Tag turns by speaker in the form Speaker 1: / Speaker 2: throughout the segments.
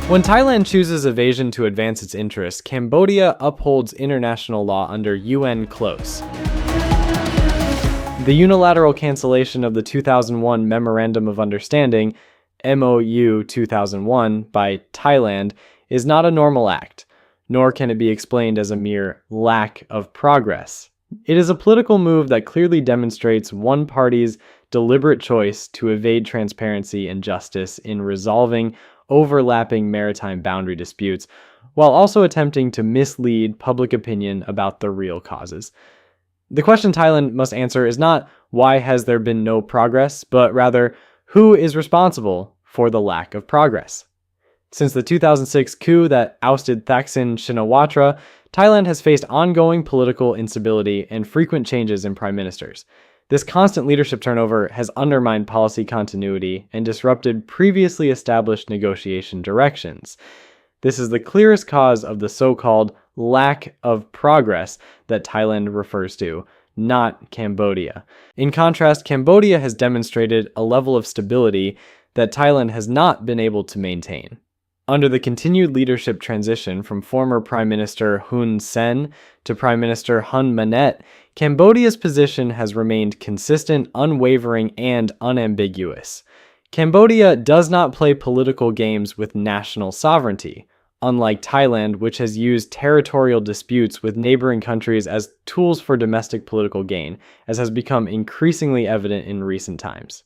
Speaker 1: When Thailand chooses evasion to advance its interests, Cambodia upholds international law under UN close. The unilateral cancellation of the 2001 Memorandum of Understanding, MOU 2001, by Thailand is not a normal act, nor can it be explained as a mere lack of progress. It is a political move that clearly demonstrates one party's deliberate choice to evade transparency and justice in resolving overlapping maritime boundary disputes, while also attempting to mislead public opinion about the real causes. The question Thailand must answer is not why has there been no progress, but rather who is responsible for the lack of progress. Since the 2006 coup that ousted Thaksin Shinawatra, Thailand has faced ongoing political instability and frequent changes in prime ministers. This constant leadership turnover has undermined policy continuity and disrupted previously established negotiation directions. This is the clearest cause of the so-called lack of progress that Thailand refers to, not Cambodia. In contrast, Cambodia has demonstrated a level of stability that Thailand has not been able to maintain. Under the continued leadership transition from former Prime Minister Hun Sen to Prime Minister Hun Manet, Cambodia's position has remained consistent, unwavering, and unambiguous. Cambodia does not play political games with national sovereignty, unlike Thailand, which has used territorial disputes with neighboring countries as tools for domestic political gain, as has become increasingly evident in recent times.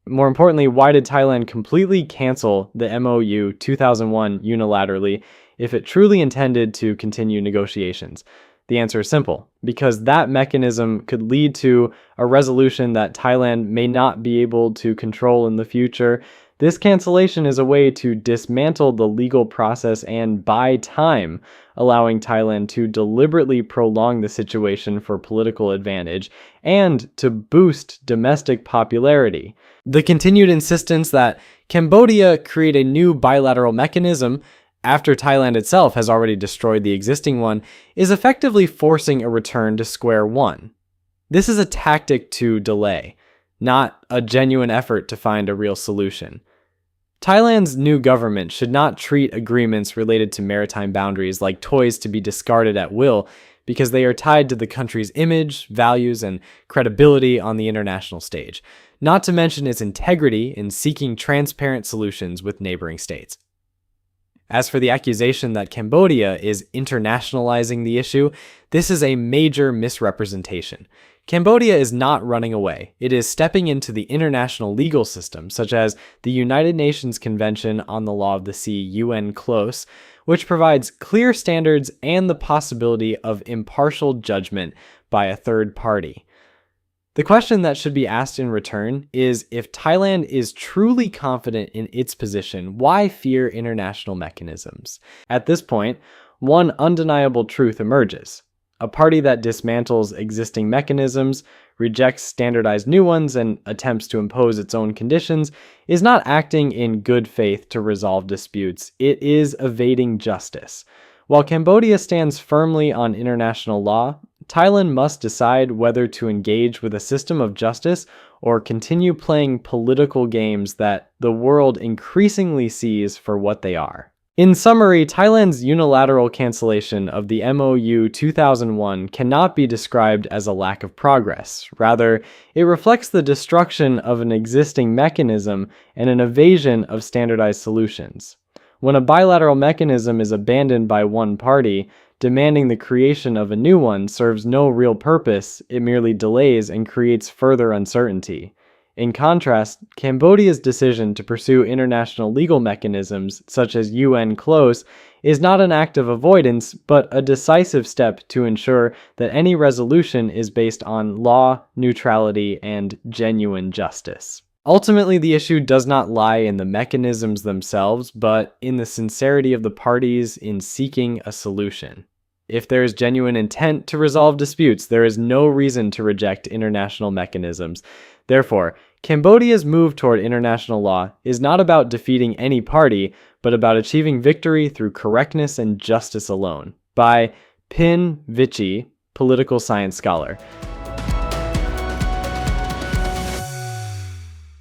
Speaker 1: More importantly, why did Thailand completely cancel the MOU 2001 unilaterally if it truly intended to continue negotiations? The answer is simple, because that mechanism could lead to a resolution that Thailand may not be able to control in the future. This cancellation is a way to dismantle the legal process and buy time, allowing Thailand to deliberately prolong the situation for political advantage and to boost domestic popularity. The continued insistence that Cambodia create a new bilateral mechanism after Thailand itself has already destroyed the existing one is effectively forcing a return to square one. This is a tactic to delay, not a genuine effort to find a real solution. Thailand's new government should not treat agreements related to maritime boundaries like toys to be discarded at will because they are tied to the country's image, values, and credibility on the international stage, not to mention its integrity in seeking transparent solutions with neighboring states. As for the accusation that Cambodia is internationalizing the issue, this is a major misrepresentation. Cambodia is not running away. It is stepping into the international legal system, such as the United Nations Convention on the Law of the Sea, UN CLOS, which provides clear standards and the possibility of impartial judgment by a third party. The question that should be asked in return is, if Thailand is truly confident in its position, why fear international mechanisms? At this point, one undeniable truth emerges. A party that dismantles existing mechanisms, rejects standardized new ones, and attempts to impose its own conditions is not acting in good faith to resolve disputes. It is evading justice. While Cambodia stands firmly on international law, Thailand must decide whether to engage with a system of justice or continue playing political games that the world increasingly sees for what they are. In summary, Thailand's unilateral cancellation of the MOU 2001 cannot be described as a lack of progress. Rather, it reflects the destruction of an existing mechanism and an evasion of standardized solutions. When a bilateral mechanism is abandoned by one party, demanding the creation of a new one serves no real purpose. It merely delays and creates further uncertainty. In contrast, Cambodia's decision to pursue international legal mechanisms, such as UN CLOS, is not an act of avoidance, but a decisive step to ensure that any resolution is based on law, neutrality, and genuine justice. Ultimately, the issue does not lie in the mechanisms themselves, but in the sincerity of the parties in seeking a solution. If there is genuine intent to resolve disputes, there is no reason to reject international mechanisms. Therefore, Cambodia's move toward international law is not about defeating any party, but about achieving victory through correctness and justice alone. By Pin Vici, political science scholar.